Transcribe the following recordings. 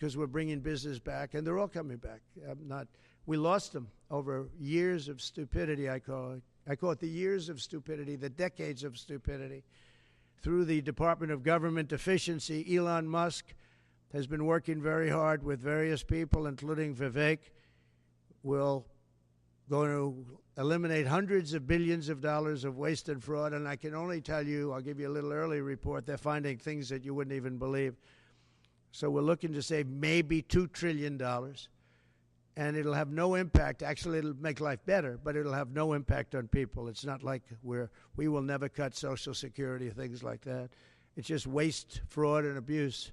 because we're bringing business back, and they're all coming back. We lost them over years of stupidity, I call it. I call it the years of stupidity, the decades of stupidity. Through the Department of Government Efficiency, Elon Musk has been working very hard with various people, including Vivek. We're going to eliminate hundreds of billions of dollars of waste and fraud, and I can only tell you, I'll give you a little early report, they're finding things that you wouldn't even believe. So we're looking to save maybe $2 trillion, and it'll have no impact. Actually, it'll make life better, but it'll have no impact on people. It's not like we will never cut Social Security, things like that. It's just waste, fraud, and abuse.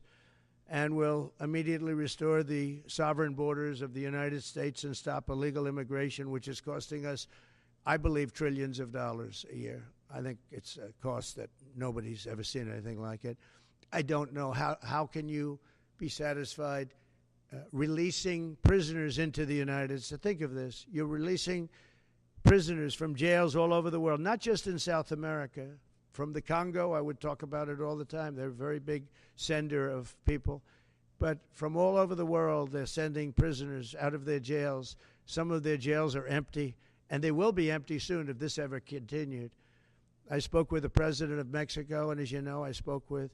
And we'll immediately restore the sovereign borders of the United States and stop illegal immigration, which is costing us, I believe, trillions of dollars a year. I think it's a cost that nobody's ever seen anything like it. I don't know how can you be satisfied releasing prisoners into the United States. Think of this. You're releasing prisoners from jails all over the world, not just in South America. From the Congo, I would talk about it all the time. They're a very big sender of people. But from all over the world, they're sending prisoners out of their jails. Some of their jails are empty, and they will be empty soon if this ever continued. I spoke with the president of Mexico, and as you know, I spoke with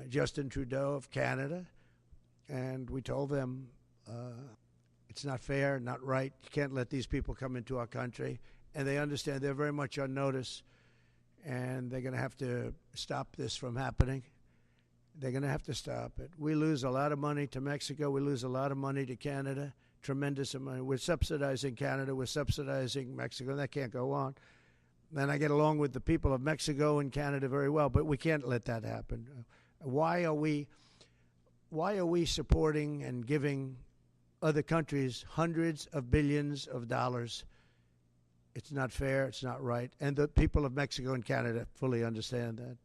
Justin Trudeau of Canada, and we told them it's not fair, not right. You can't let these people come into our country. And they understand. They're very much on notice. And they're going to have to stop this from happening. They're going to have to stop it. We lose a lot of money to Mexico. We lose a lot of money to Canada, tremendous amount. We're subsidizing Canada. We're subsidizing Mexico. That can't go on. And I get along with the people of Mexico and Canada very well, but we can't let that happen. Why are we supporting and giving other countries hundreds of billions of dollars? It's not fair. It's not right. And the people of Mexico and Canada fully understand that.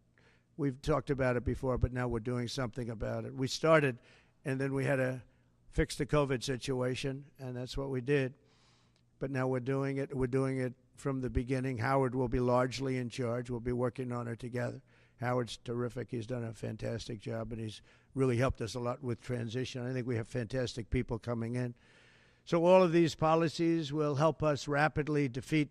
We've talked about it before, but now we're doing something about it. We started, and then we had to fix the COVID situation, and that's what we did. But now we're doing it. We're doing it from the beginning. Howard will be largely in charge. We'll be working on it together. Howard's terrific. He's done a fantastic job, and he's really helped us a lot with transition. I think we have fantastic people coming in. So all of these policies will help us rapidly defeat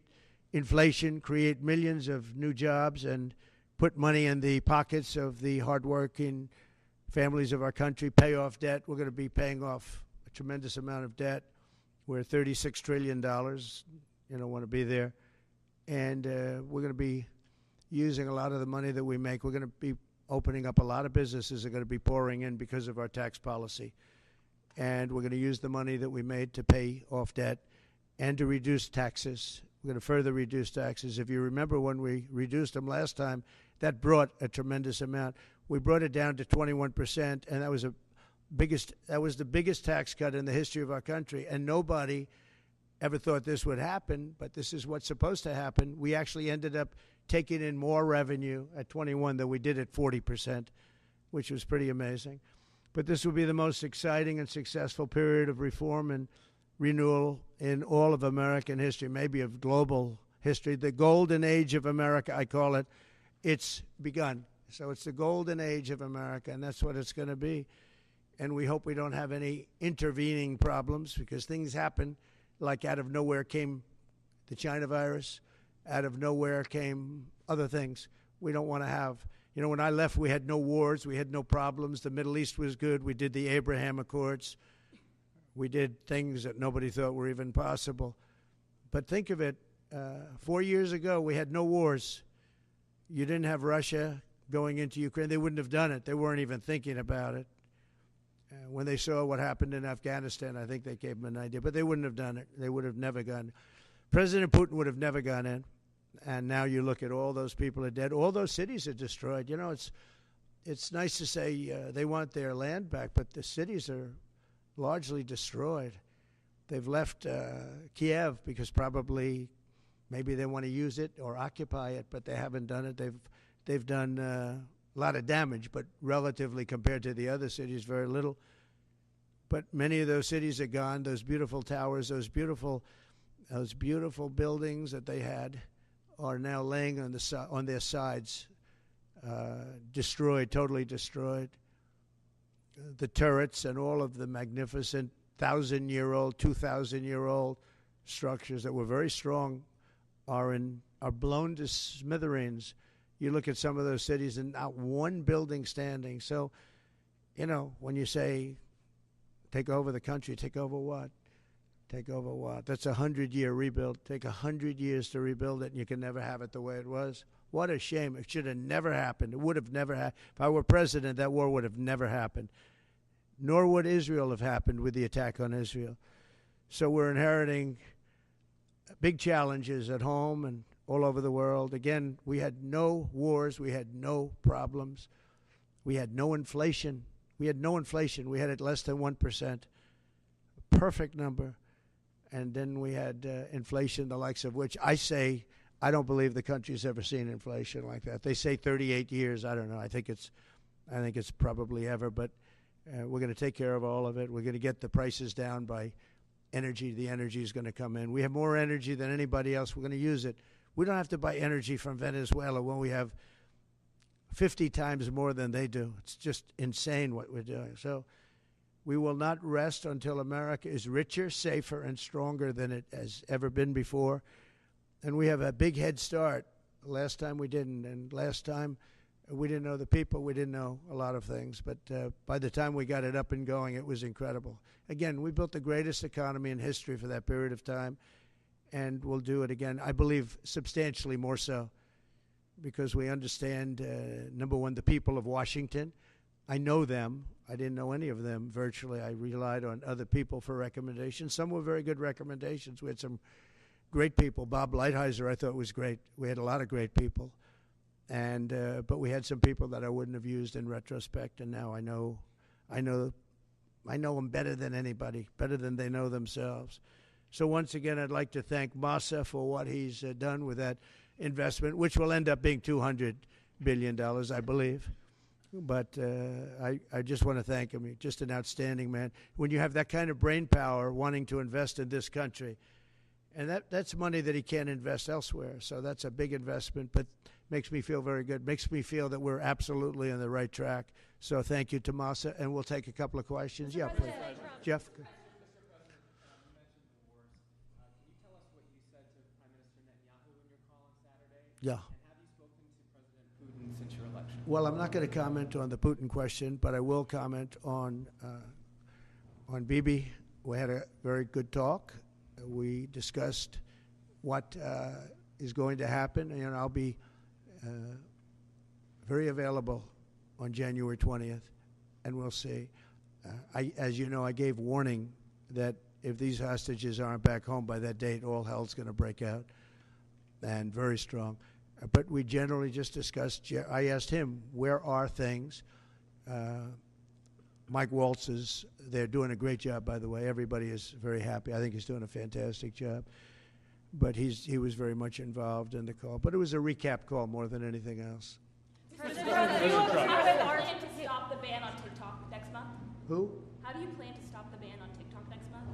inflation, create millions of new jobs, and put money in the pockets of the hardworking families of our country, pay off debt. We're going to be paying off a tremendous amount of debt. We're $36 trillion. You don't want to be there. And we're going to be using a lot of the money that we make. We're going to be opening up a lot of businesses that are going to be pouring in because of our tax policy. And we're going to use the money that we made to pay off debt and to reduce taxes. We're going to further reduce taxes. If you remember when we reduced them last time, that brought a tremendous amount. We brought it down to 21%, and that was the biggest tax cut in the history of our country. And nobody ever thought this would happen, but this is what's supposed to happen. We actually ended up taking in more revenue at 21 than we did at 40%, which was pretty amazing. But this will be the most exciting and successful period of reform and renewal in all of American history, maybe of global history. The golden age of America, I call it. It's begun. So it's the golden age of America, and that's what it's going to be. And we hope we don't have any intervening problems, because things happen. Like out of nowhere came the China virus. Out of nowhere came other things we don't want to have. You know, when I left, we had no wars. We had no problems. The Middle East was good. We did the Abraham Accords. We did things that nobody thought were even possible. But think of it. 4 years ago, we had no wars. You didn't have Russia going into Ukraine. They wouldn't have done it. They weren't even thinking about it. When they saw what happened in Afghanistan, I think they gave them an idea. But they wouldn't have done it. They would have never gone. President Putin would have never gone in. And now you look at all those people are dead. All those cities are destroyed. You know, it's nice to say they want their land back, but the cities are largely destroyed. They've left Kiev because probably maybe they want to use it or occupy it, but they haven't done it. They've done a lot of damage, but relatively compared to the other cities, very little. But many of those cities are gone. Those beautiful towers, those beautiful buildings that they had are now laying on their sides, destroyed, totally destroyed. the turrets and all of the magnificent 1,000-year-old, 2,000-year-old structures that were very strong are blown to smithereens. You look at some of those cities and not one building standing. So, you know, when you say take over the country, take over what? Take over what? That's a 100-year rebuild. Take 100 years to rebuild it, and you can never have it the way it was. What a shame. It should have never happened. It would have never happened. If I were president, that war would have never happened. Nor would Israel have happened with the attack on Israel. So we're inheriting big challenges at home and all over the world. Again, we had no wars. We had no problems. We had no inflation. We had it less than 1%. Perfect number. And then we had inflation, the likes of which I say, I don't believe the country's ever seen inflation like that. They say 38 years. I don't know. I think it's probably ever. But we're going to take care of all of it. We're going to get the prices down by energy. The energy is going to come in. We have more energy than anybody else. We're going to use it. We don't have to buy energy from Venezuela when we have 50 times more than they do. It's just insane what we're doing. So we will not rest until America is richer, safer, and stronger than it has ever been before. And we have a big head start. Last time we didn't. And last time we didn't know the people. We didn't know a lot of things. But by the time we got it up and going, it was incredible. Again, we built the greatest economy in history for that period of time. And we'll do it again, I believe, substantially more so. Because we understand, number one, the people of Washington. I know them. I didn't know any of them virtually. I relied on other people for recommendations. Some were very good recommendations. We had some great people. Bob Lighthizer, I thought, was great. We had a lot of great people. And but we had some people that I wouldn't have used in retrospect, and now I know them better than anybody, better than they know themselves. So once again, I'd like to thank Masa for what he's done with that investment, which will end up being $200 billion, I believe. But I just want to thank him. He's just an outstanding man. When you have that kind of brain power wanting to invest in this country, and that's money that he can't invest elsewhere. So that's a big investment, but makes me feel very good. Makes me feel that we're absolutely on the right track. So thank you to Masa, and we'll take a couple of questions. Yeah, please. Jeff. Yeah. And have you spoken to President Putin since your election? Well, I'm not going to comment on the Putin question, but I will comment on Bibi. We had a very good talk. We discussed what is going to happen, and I'll be very available on January 20th, and we'll see. As you know, I gave warning that if these hostages aren't back home by that date, all hell's going to break out, and very strong. But we generally just discussed. I asked him, where are things? Mike Waltz they're doing a great job, by the way. Everybody is very happy. I think he's doing a fantastic job. But he was very much involved in the call. But it was a recap call more than anything else. President, how do you plan to stop the ban on TikTok next month? Who? How do you plan to stop the ban on TikTok next month?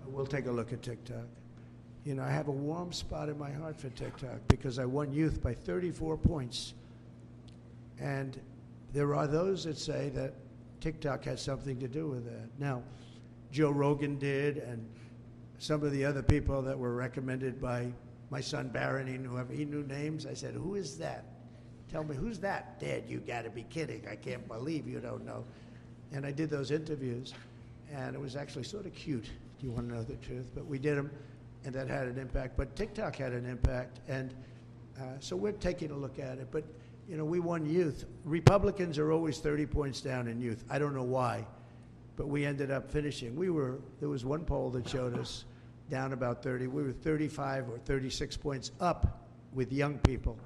We'll take a look at TikTok. You know, I have a warm spot in my heart for TikTok because I won youth by 34 points. And there are those that say that TikTok had something to do with that. Now, Joe Rogan did, and some of the other people that were recommended by my son Barron, he knew names. I said, who is that? Tell me, who's that? Dad, you got to be kidding. I can't believe you don't know. And I did those interviews, and it was actually sort of cute, if you want to know the truth. But we did them, and that had an impact. But TikTok had an impact, and so we're taking a look at it. But, you know, we won youth. Republicans are always 30 points down in youth. I don't know why, but we ended up finishing. There was one poll that showed us down about 30. We were 35 or 36 points up with young people.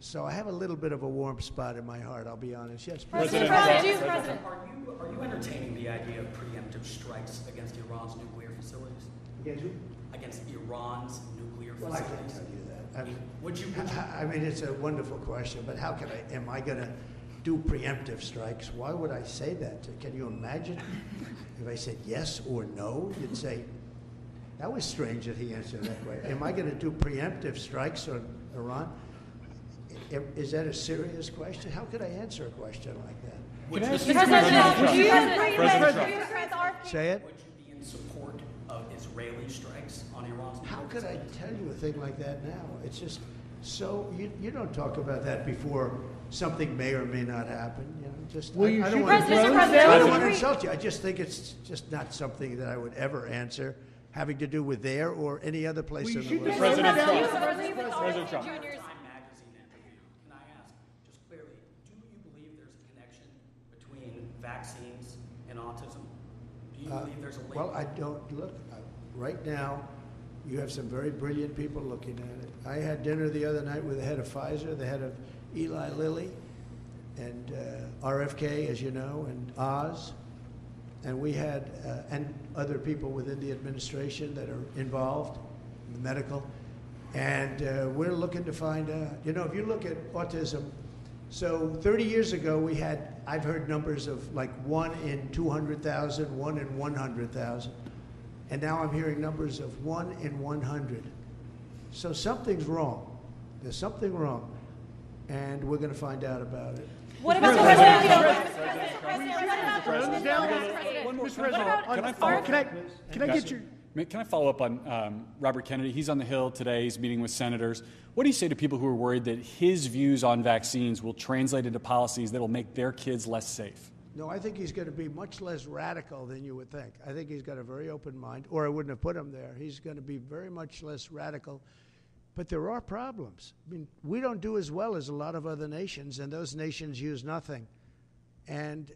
So I have a little bit of a warm spot in my heart, I'll be honest. Yes, President. Are you entertaining the idea of preemptive strikes against Iran's nuclear facilities? Against who? Against Iran's nuclear Well, facilities. I can't tell you that. Would you? I mean, it's a wonderful question, but how can am I going to do preemptive strikes? Why would I say that? Can you imagine if I said yes or no? You'd say, that was strange that he answered that way. Am I going to do preemptive strikes on Iran? Is that a serious question? How could I answer a question like that? Would Can I ask you you a question? President Trump. Say it. would you be in support of Israeli strikes on Iran's How nuclear could I facilities? tell you a thing like that now? It's just so you don't talk about that before something may or may not happen. You know, just Will you I don't shoot want the to. drones I down? don't want to insult you. I just think it's just not something that I would ever answer having to do with there or any other place Will you in the shoot the world. drones President down? Trump. President Trump. Time magazine interview, can I ask, just clearly, do you believe there's a connection between vaccines and autism? Do you believe there's a link? Well, I don't look. Right now, you have some very brilliant people looking at it. I had dinner the other night with the head of Pfizer, the head of Eli Lilly, and RFK, as you know, and Oz. And we had, and other people within the administration that are involved, in the medical. And we're looking to find out, you know, if you look at autism, so 30 years ago we had, I've heard numbers of like 1 in 200,000, 1 in 100,000. And now I'm hearing numbers of 1 in 100. So something's wrong. There's something wrong. And we're going to find out about it. What about the Can I follow up on Robert Kennedy? He's on the Hill today. He's meeting with senators. What do you say to people who are worried that his views on vaccines will translate into policies that will make their kids less safe? No, I think he's going to be much less radical than you would think. I think he's got a very open mind, or I wouldn't have put him there. He's going to be very much less radical. But there are problems. I mean, we don't do as well as a lot of other nations, and those nations use nothing. And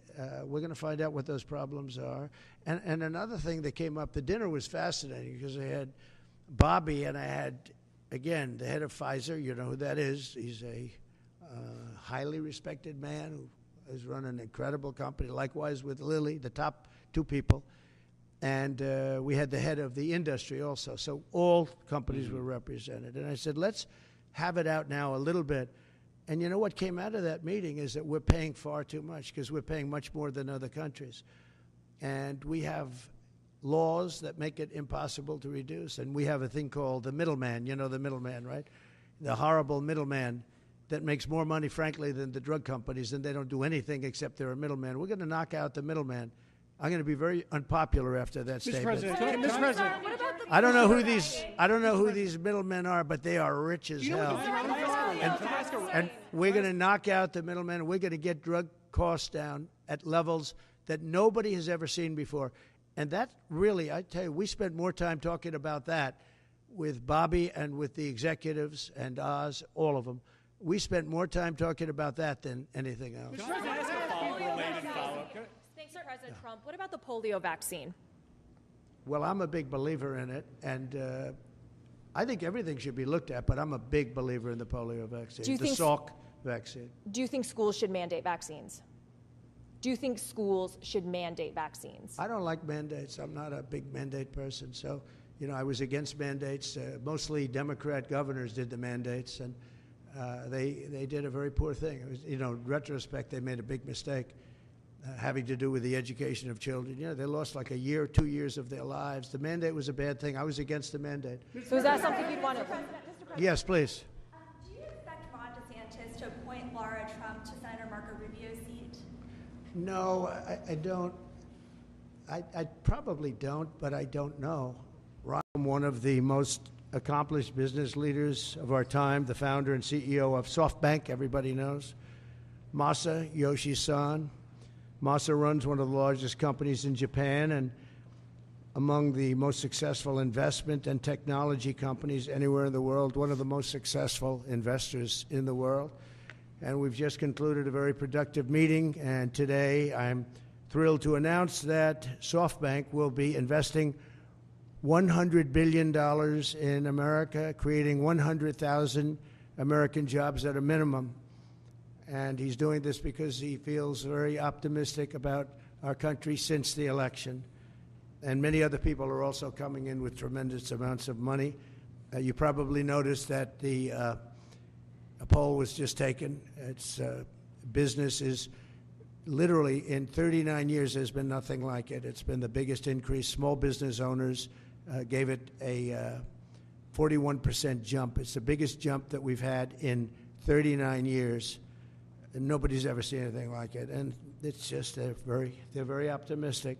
we're going to find out what those problems are. And another thing that came up, the dinner was fascinating because I had Bobby and I had, again, the head of Pfizer. You know who that is. He's a highly respected man who has run an incredible company. Likewise with Lilly, the top two people. And we had the head of the industry also. So all companies were represented. And I said, let's have it out now a little bit. And you know what came out of that meeting is that we're paying far too much because we're paying much more than other countries. And we have laws that make it impossible to reduce. And we have a thing called the middleman. You know the middleman, right? The horrible middleman that makes more money, frankly, than the drug companies, and they don't do anything except they're a middleman. We're going to knock out the middleman. I'm going to be very unpopular after that statement. Mr. President, I don't know who these middlemen are, but they are rich as hell. And we're going to knock out the middlemen. We're going to get drug costs down at levels that nobody has ever seen before. And that really, I tell you, we spent more time talking about that with Bobby and with the executives and Oz, all of them. We spent more time talking about that than anything else. Thanks, President Trump. What about the polio vaccine? Well, I'm a big believer in it, and I think everything should be looked at, but I'm a big believer in the polio vaccine, the Salk vaccine. Do you think schools should mandate vaccines? Do you think schools should mandate vaccines? I don't like mandates. I'm not a big mandate person. So, you know, I was against mandates. Mostly Democrat governors did the mandates, and they did a very poor thing. It was, you know, in retrospect, they made a big mistake having to do with the education of children. You know, they lost like a year, 2 years of their lives. The mandate was a bad thing. I was against the mandate. So is that something you'd want to? Yes, please. Do you expect Ron DeSantis to appoint Laura Trump to Senator Marco Rubio's seat? No, I don't. I probably don't, but I don't know. Ron, one of the most accomplished business leaders of our time, the founder and CEO of SoftBank, everybody knows. Masayoshi Son. Masa runs one of the largest companies in Japan and among the most successful investment and technology companies anywhere in the world, one of the most successful investors in the world. And we've just concluded a very productive meeting, and today I'm thrilled to announce that SoftBank will be investing $100 billion in America, creating 100,000 American jobs at a minimum. And he's doing this because he feels very optimistic about our country since the election. And many other people are also coming in with tremendous amounts of money. You probably noticed that a poll was just taken. Its business is literally, in 39 years, there's been nothing like it. It's been the biggest increase. Small business owners gave it a 41% jump. It's the biggest jump that we've had in 39 years. And nobody's ever seen anything like it. And It's just they're very optimistic.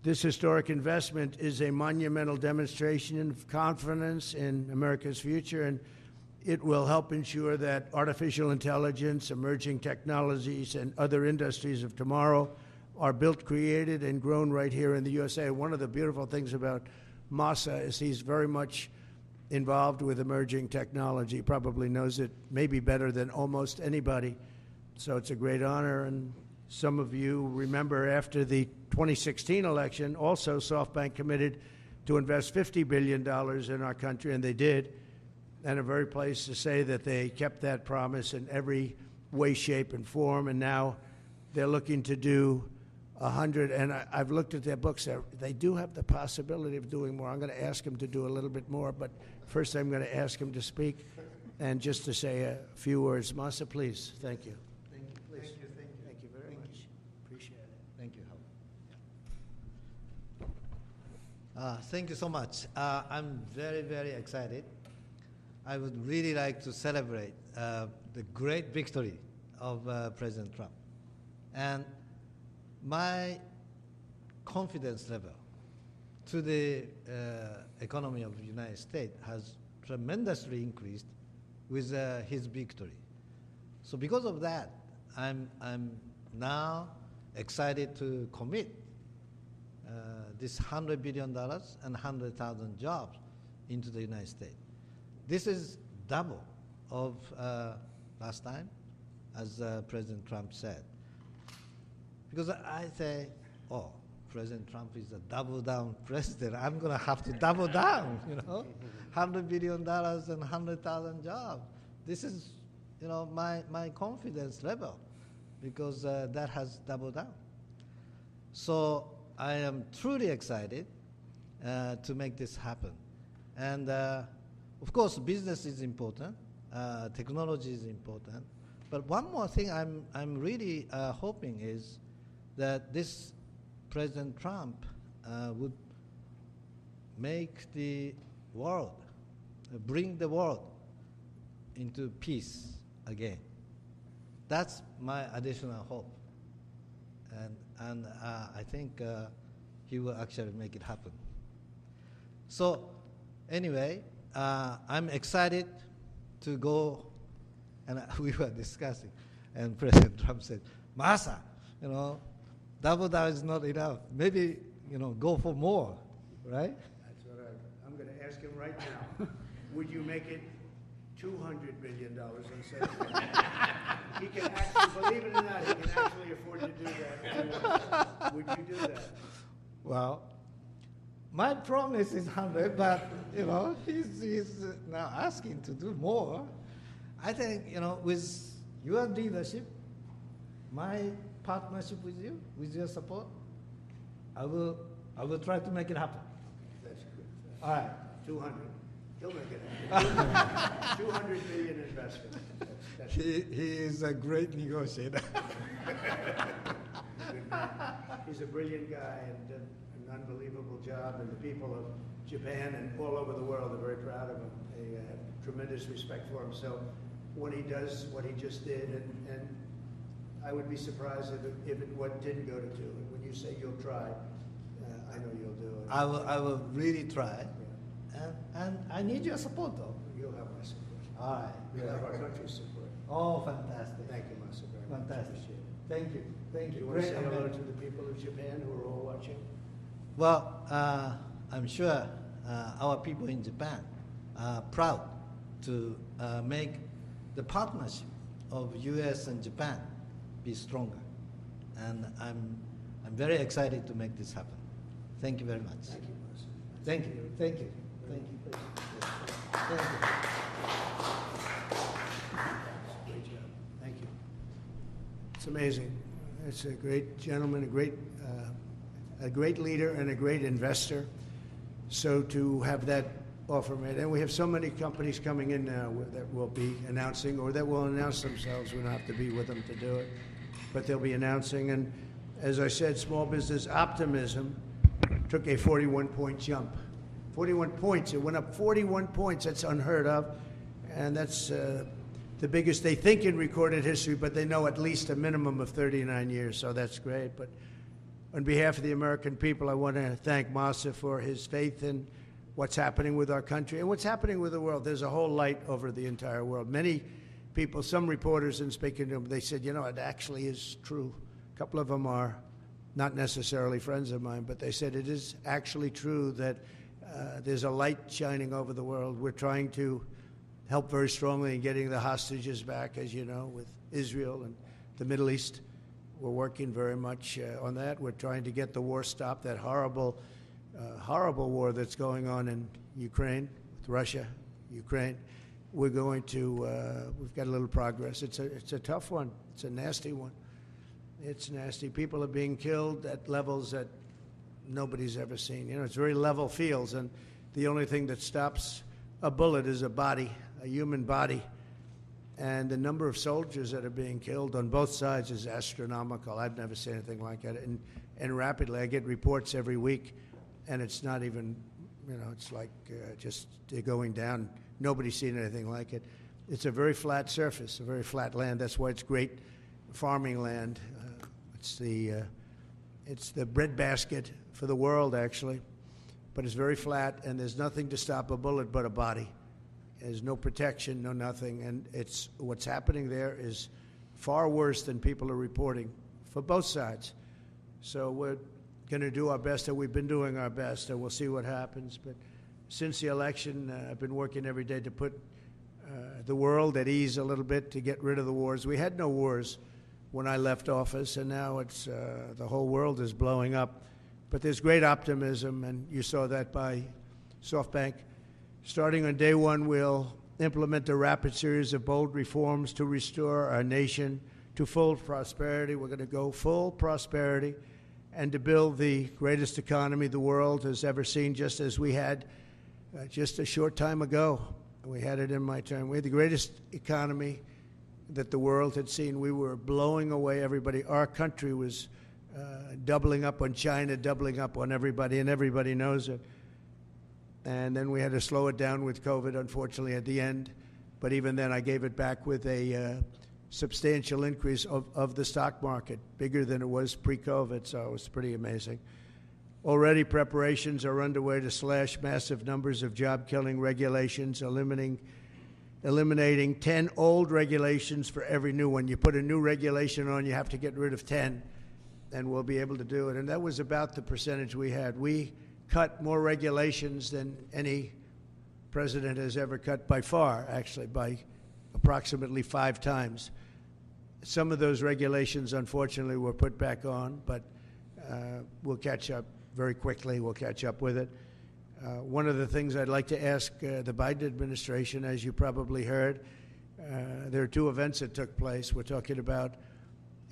This historic investment is a monumental demonstration of confidence in America's future, and it will help ensure that artificial intelligence, emerging technologies, and other industries of tomorrow are built, created, and grown right here in the USA. One of the beautiful things about Masa is he's very much involved with emerging technology, probably knows it maybe better than almost anybody. So it's a great honor. And some of you remember after the 2016 election, also SoftBank committed to invest $50 billion in our country, and they did. And I'm very pleased to say that they kept that promise in every way, shape, and form. And now they're looking to do 100, and I've looked at their books. They do have the possibility of doing more. I'm going to ask them to do a little bit more, but first I'm going to ask them to speak and just to say a few words. Masa, please. Thank you. Thank you, please. Thank you very much. Appreciate it. Thank you, Howard. Thank you so much. I'm very, very excited. I would really like to celebrate the great victory of President Trump. And my confidence level to the economy of the United States has tremendously increased with his victory. So because of that, I'm now excited to commit this $100 billion and 100,000 jobs into the United States. This is double of last time, as President Trump said. Because I say, oh, President Trump is a double-down president. I'm going to have to double down, you know, $100 billion and 100,000 jobs. This is, you know, my confidence level, because that has doubled down. So I am truly excited to make this happen. And of course, business is important, technology is important. But one more thing I'm really hoping is that this President Trump would make the world, bring the world into peace again. That's my additional hope. And I think he will actually make it happen. So anyway, I'm excited to go, and we were discussing, and President Trump said, Masa, you know, double down is not enough. Maybe, you know, go for more, right? That's what I'm going to ask him right now. Would you make it $200 billion instead of he can actually, believe it or not, he can actually afford to do that. Would you do that? Well, my promise is 100, but, you know, he's now asking to do more. I think, you know, with your leadership, my partnership with you, with your support, I will try to make it happen. That's good. All right. 200. He'll make it happen. 200 million investment. He is a great negotiator. He's a brilliant guy and did an unbelievable job, and the people of Japan and all over the world are very proud of him. They have tremendous respect for him. So when he does what he just did, and I would be surprised if it didn't go to 2. When you say you'll try, I know you'll do it. I will really try. Yeah. And I need your support, though. You'll have my support. All right. You'll have our country's support. Oh, fantastic. Thank you, Masa, very much. Fantastic. Appreciate it. Thank you. Thank you. Do you want to say hello to the people of Japan who are all watching? Well, I'm sure our people in Japan are proud to make the partnership of U.S. and Japan be stronger. And I'm very excited to make this happen. Thank you very much. Thank you, Masa. Thank you. Thank you. Thank you. Thank you. Great job. Thank you. It's amazing. It's a great gentleman, a great leader, and a great investor. So to have that offer made, and we have so many companies coming in now that will be announcing, or that will announce themselves. We don't have to be with them to do it, but they'll be announcing. And as I said, small business optimism took a 41-point jump. 41 points. It went up 41 points. That's unheard of. And that's the biggest they think in recorded history, but they know at least a minimum of 39 years, so that's great. But on behalf of the American people, I want to thank Masa for his faith in what's happening with our country and what's happening with the world. There's a whole light over the entire world. Many people, some reporters, in speaking to them, they said, it actually is true. A couple of them are not necessarily friends of mine, but they said it is actually true that there's a light shining over the world. We're trying to help very strongly in getting the hostages back, as you know, with Israel and the Middle East. We're working very much on that. We're trying to get the war stopped, that horrible war that's going on in Ukraine, with Russia, Ukraine. We're going to, we've got a little progress. It's a tough one. It's a nasty one. It's nasty. People are being killed at levels that nobody's ever seen. It's very level fields, and the only thing that stops a bullet is a body, a human body. And the number of soldiers that are being killed on both sides is astronomical. I've never seen anything like that. And rapidly, I get reports every week, and it's not even, it's like just they're going down. Nobody's seen anything like it. It's a very flat surface, a very flat land. That's why it's great farming land. It's the breadbasket for the world, actually. But it's very flat, and there's nothing to stop a bullet but a body. There's no protection, no nothing, and what's happening there is far worse than people are reporting for both sides. So we're going to do our best, and we've been doing our best, and we'll see what happens. But since the election, I've been working every day to put the world at ease a little bit, to get rid of the wars. We had no wars when I left office, and now it's the whole world is blowing up. But there's great optimism, and you saw that by SoftBank. Starting on day one, we'll implement a rapid series of bold reforms to restore our nation to full prosperity. We're going to go full prosperity and to build the greatest economy the world has ever seen, just as we had just a short time ago. We had it in my term. We had the greatest economy that the world had seen. We were blowing away everybody. Our country was doubling up on China, doubling up on everybody, and everybody knows it. And then we had to slow it down with COVID, unfortunately, at the end. But even then, I gave it back with a substantial increase of the stock market, bigger than it was pre-COVID, so it was pretty amazing. Already preparations are underway to slash massive numbers of job-killing regulations, eliminating 10 old regulations for every new one. You put a new regulation on, you have to get rid of 10, and we'll be able to do it. And that was about the percentage we had. We cut more regulations than any president has ever cut, by far, actually, by approximately 5 times. Some of those regulations, unfortunately, were put back on, but we'll catch up very quickly. We'll catch up with it. One of the things I'd like to ask the Biden administration, as you probably heard, there are 2 events that took place. We're talking about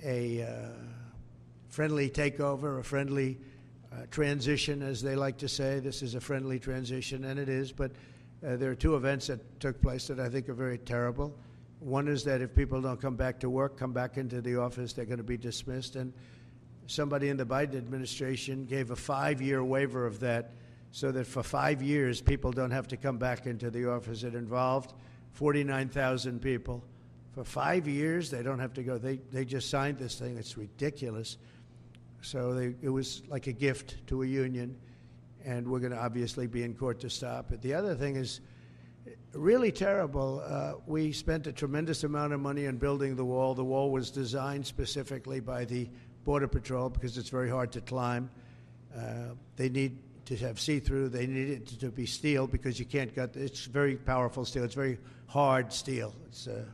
a friendly takeover, a friendly transition, as they like to say. This is a friendly transition, and it is, but there are 2 events that took place that I think are very terrible. One is that if people don't come back to work, come back into the office, they're going to be dismissed. And somebody in the Biden administration gave a 5-year waiver of that, so that for 5 years, people don't have to come back into the office. It involved 49,000 people. For 5 years, they don't have to go. They just signed this thing. It's ridiculous. So it was like a gift to a union, and we're going to obviously be in court to stop it. The other thing is really terrible. We spent a tremendous amount of money on building the wall. The wall was designed specifically by the Border Patrol because it's very hard to climb. They need to have see-through. They need it to be steel because you can't cut. It's very powerful steel. It's very hard steel. It's a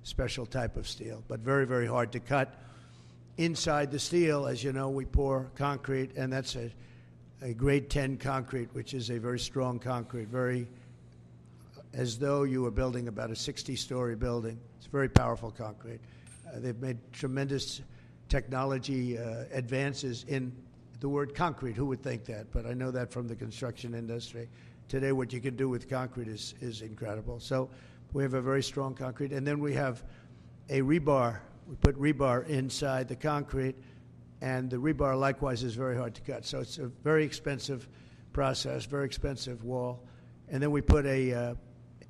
special type of steel, but very, very hard to cut. Inside the steel, as you know, we pour concrete, and that's a grade 10 concrete, which is a very strong concrete, very as though you were building about a 60-story building. It's very powerful concrete. They've made tremendous technology advances in the word concrete. Who would think that? But I know that from the construction industry. Today, what you can do with concrete is incredible. So we have a very strong concrete. And then we have a rebar. We put rebar inside the concrete, and the rebar likewise is very hard to cut. So it's a very expensive process, very expensive wall. And then we put a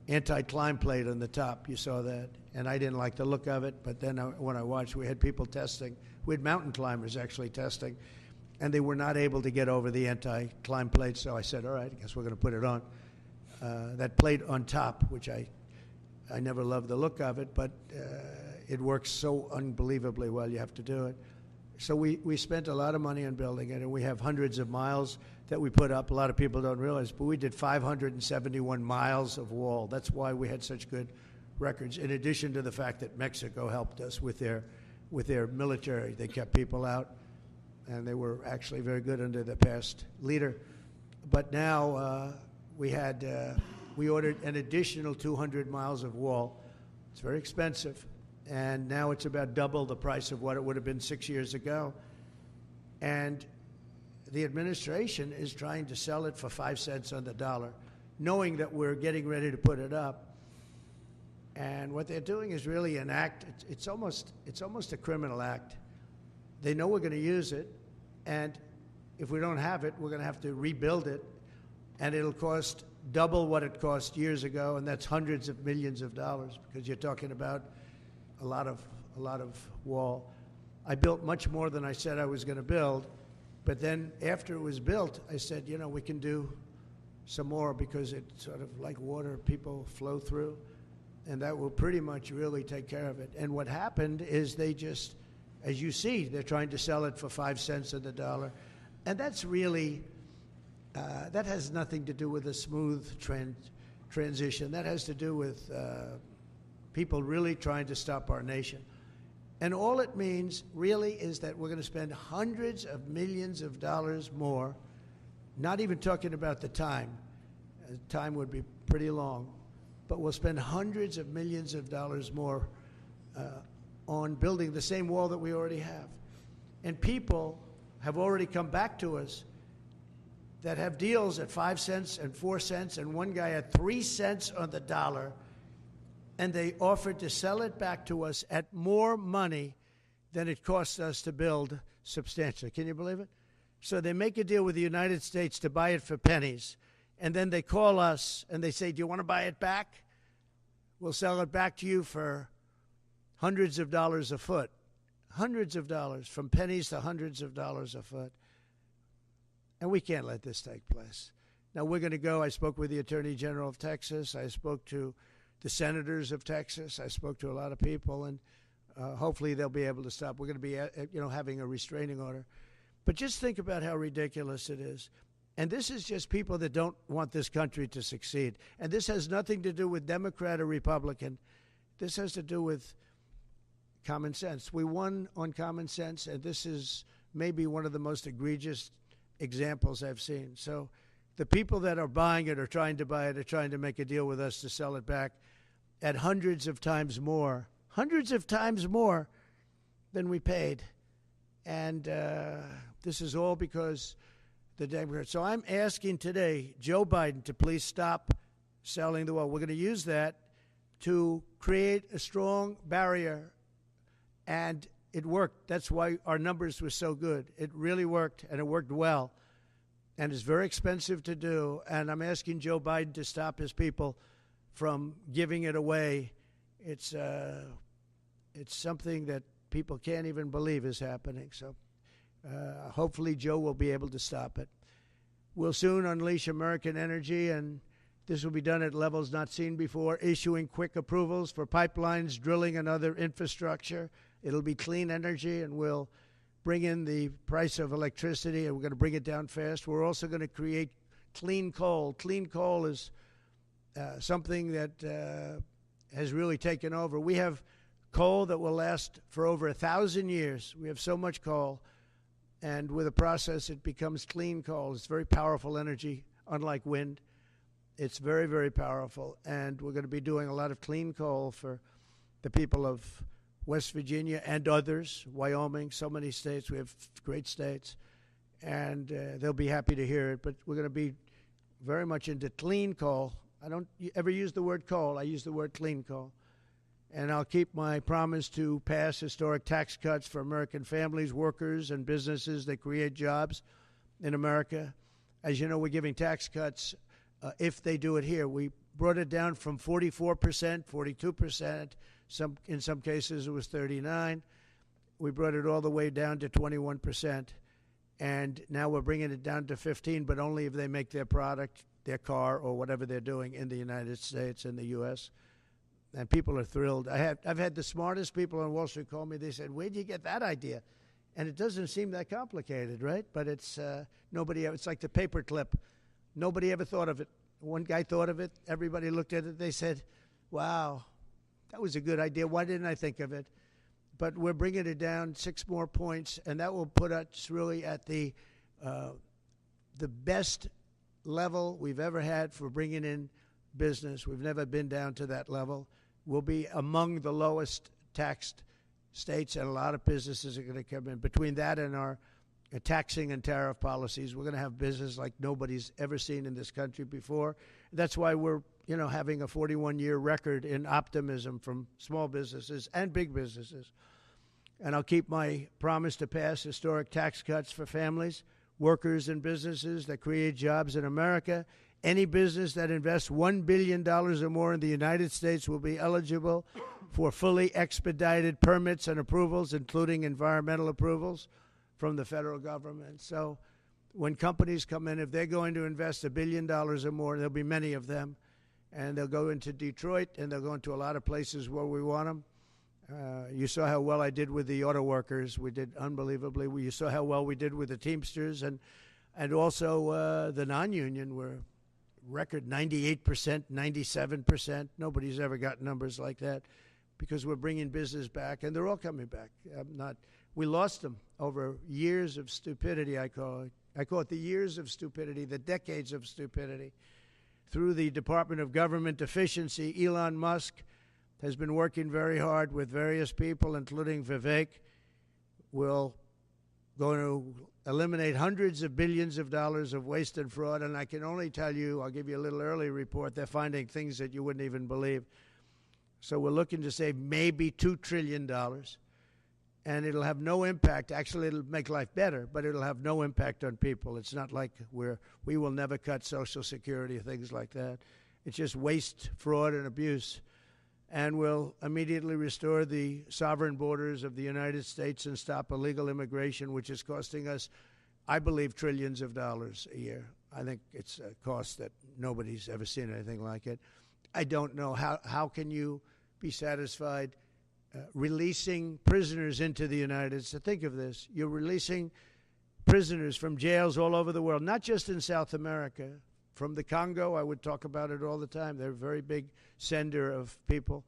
anti-climb plate on the top. You saw that. and I didn't like the look of it. But then when I watched, we had people testing. We had mountain climbers actually testing, and they were not able to get over the anti-climb plate. So I said, all right, I guess we're going to put it on. That plate on top, which I never loved the look of it, but it works so unbelievably well, you have to do it. So we spent a lot of money on building it, and we have hundreds of miles that we put up. A lot of people don't realize, but we did 571 miles of wall. That's why we had such good records, in addition to the fact that Mexico helped us with their military. They kept people out, and they were actually very good under the past leader. But now we ordered an additional 200 miles of wall. It's very expensive, and now it's about double the price of what it would have been 6 years ago. And the administration is trying to sell it for 5 cents on the dollar, knowing that we're getting ready to put it up. And what they're doing is really an act. It's almost a criminal act. They know we're going to use it, and if we don't have it, we're going to have to rebuild it, and it'll cost double what it cost years ago, and that's hundreds of millions of dollars, because you're talking about a lot of wall. I built much more than I said I was going to build, but then after it was built, I said, you know, we can do some more, because it's sort of like water, people flow through, and that will pretty much really take care of it. And what happened is they just, as you see, they're trying to sell it for 5 cents on the dollar, and that's really, that has nothing to do with a smooth transition. That has to do with people really trying to stop our nation. And all it means really is that we're going to spend hundreds of millions of dollars more, not even talking about the time. The time would be pretty long, but we'll spend hundreds of millions of dollars more on building the same wall that we already have. And people have already come back to us that have deals at 5 cents and 4 cents, and one guy at 3 cents on the dollar, and they offered to sell it back to us at more money than it cost us to build substantially. Can you believe it? So they make a deal with the United States to buy it for pennies, and then they call us and they say, do you want to buy it back? We'll sell it back to you for hundreds of dollars a foot. Hundreds of dollars, from pennies to hundreds of dollars a foot. And we can't let this take place. Now we're going to go. I spoke with the Attorney General of Texas. I spoke to the senators of Texas. I spoke to a lot of people, and hopefully they'll be able to stop. We're going to be, having a restraining order. But just think about how ridiculous it is. And this is just people that don't want this country to succeed. And this has nothing to do with Democrat or Republican. This has to do with common sense. We won on common sense, and this is maybe one of the most egregious examples I've seen. So the people that are buying it or trying to buy it are trying to make a deal with us to sell it back at hundreds of times more than we paid. And this is all because the Democrats. So I'm asking today Joe Biden to please stop selling the wall. We're going to use that to create a strong barrier, and it worked. That's why our numbers were so good. It really worked, and it worked well. And it's very expensive to do. And I'm asking Joe Biden to stop his people from giving it away. It's something that people can't even believe is happening. So hopefully Joe will be able to stop it. We'll soon unleash American energy, and this will be done at levels not seen before, issuing quick approvals for pipelines, drilling, and other infrastructure. It'll be clean energy, and we'll bring in the price of electricity, and we're going to bring it down fast. We're also going to create clean coal. Clean coal is something that has really taken over. We have coal that will last for over 1,000 years. We have so much coal, and with a process, it becomes clean coal. It's very powerful energy, unlike wind. It's very, very powerful, and we're going to be doing a lot of clean coal for the people of West Virginia and others, Wyoming, so many states. We have great states, and they'll be happy to hear it. But we're going to be very much into clean coal. I don't ever use the word coal. I use the word clean coal. And I'll keep my promise to pass historic tax cuts for American families, workers, and businesses that create jobs in America. As you know, we're giving tax cuts if they do it here. We brought it down from 44%, 42%, In some cases, it was 39. We brought it all the way down to 21%. And now we're bringing it down to 15, but only if they make their product, their car, or whatever they're doing in the United States and the U.S. And people are thrilled. I've had the smartest people on Wall Street call me. They said, "Where'd you get that idea?" And it doesn't seem that complicated, right? But it's it's like the paperclip. Nobody ever thought of it. One guy thought of it. Everybody looked at it. They said, "Wow, that was a good idea. Why didn't I think of it?" But we're bringing it down 6 more points, and that will put us really at the best level we've ever had for bringing in business. We've never been down to that level. We'll be among the lowest taxed states, and a lot of businesses are going to come in. Between that and our taxing and tariff policies, we're going to have business like nobody's ever seen in this country before. That's why we're having a 41-year record in optimism from small businesses and big businesses. And I'll keep my promise to pass historic tax cuts for families, workers, and businesses that create jobs in America. Any business that invests $1 billion or more in the United States will be eligible for fully expedited permits and approvals, including environmental approvals from the federal government. So when companies come in, if they're going to invest $1 billion or more, there'll be many of them, and they'll go into Detroit, and they'll go into a lot of places where we want them. You saw how well I did with the auto workers. We did unbelievably. You saw how well we did with the Teamsters, and also the non-union were record 98%, 97%. Nobody's ever got numbers like that because we're bringing business back, and they're all coming back. We lost them over years of stupidity, I call it. I call it the years of stupidity, the decades of stupidity. Through the Department of Government Efficiency, Elon Musk has been working very hard with various people, including Vivek. We're going to eliminate hundreds of billions of dollars of waste and fraud, and I can only tell you, I'll give you a little early report, they're finding things that you wouldn't even believe. So we're looking to save maybe $2 trillion, and it'll have no impact. Actually, it'll make life better, but it'll have no impact on people. It's not like we will never cut Social Security, things like that. It's just waste, fraud, and abuse. And we'll immediately restore the sovereign borders of the United States and stop illegal immigration, which is costing us, I believe, trillions of dollars a year. I think it's a cost that nobody's ever seen anything like it. I don't know how can you be satisfied releasing prisoners into the United States. Think of this. You're releasing prisoners from jails all over the world, not just in South America. From the Congo, I would talk about it all the time. They're a very big sender of people.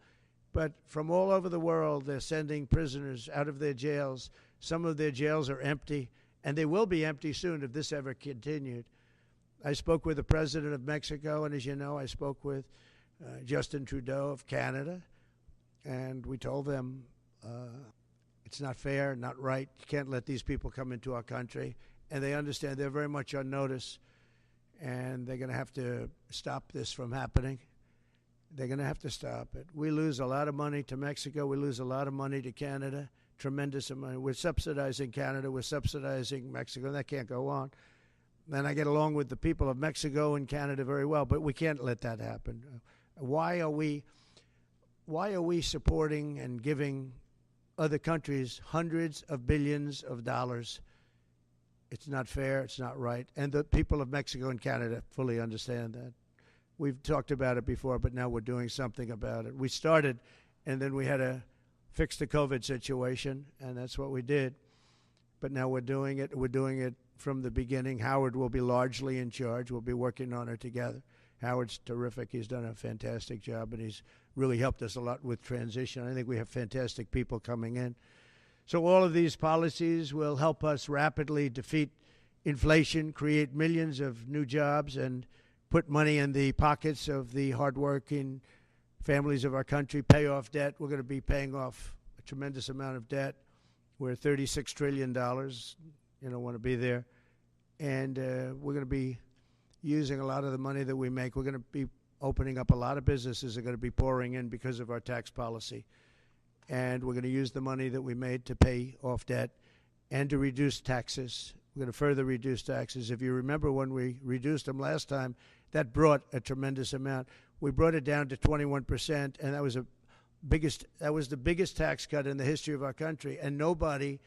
But from all over the world, they're sending prisoners out of their jails. Some of their jails are empty, and they will be empty soon if this ever continued. I spoke with the president of Mexico, and as you know, I spoke with Justin Trudeau of Canada, and we told them it's not fair, not right. You can't let these people come into our country. And they understand. They're very much on notice. And they're going to have to stop this from happening. They're going to have to stop it. We lose a lot of money to Mexico. We lose a lot of money to Canada, tremendous amount. We're subsidizing Canada. We're subsidizing Mexico. That can't go on. And I get along with the people of Mexico and Canada very well, but we can't let that happen. Why are we supporting and giving other countries hundreds of billions of dollars? It's not fair. It's not right. And the people of Mexico and Canada fully understand that. We've talked about it before, but now we're doing something about it. We started, and then we had to fix the COVID situation, and that's what we did. But now we're doing it. We're doing it from the beginning. Howard will be largely in charge. We'll be working on it together. Howard's terrific. He's done a fantastic job, and he's really helped us a lot with transition. I think we have fantastic people coming in. So all of these policies will help us rapidly defeat inflation, create millions of new jobs, and put money in the pockets of the hardworking families of our country, pay off debt. We're going to be paying off a tremendous amount of debt. We're $36 trillion. You don't want to be there. And we're going to be using a lot of the money that we make. We're going to be opening up a lot of businesses are going to be pouring in because of our tax policy. And we're going to use the money that we made to pay off debt and to reduce taxes. We're going to further reduce taxes. If you remember when we reduced them last time, that brought a tremendous amount. We brought it down to 21%, and that was That was the biggest tax cut in the history of our country, and nobody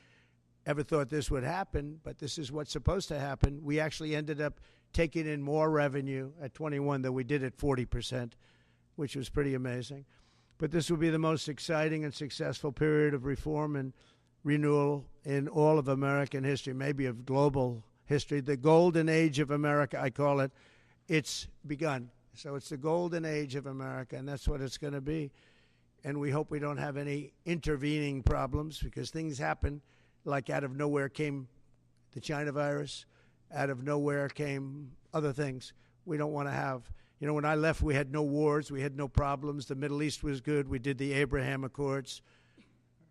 ever thought this would happen, but this is what's supposed to happen. We actually ended up taking in more revenue at 21 than we did at 40%, which was pretty amazing. But this will be the most exciting and successful period of reform and renewal in all of American history, maybe of global history. The golden age of America, I call it. It's begun. So it's the golden age of America, and that's what it's going to be. And we hope we don't have any intervening problems, because things happen. Like out of nowhere came the China virus. Out of nowhere came other things we don't want to have. You know, when I left, we had no wars. We had no problems. The Middle East was good. We did the Abraham Accords.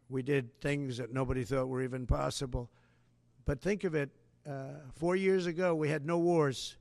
We did things that nobody thought were even possible. But think of it, 4 years ago, we had no wars.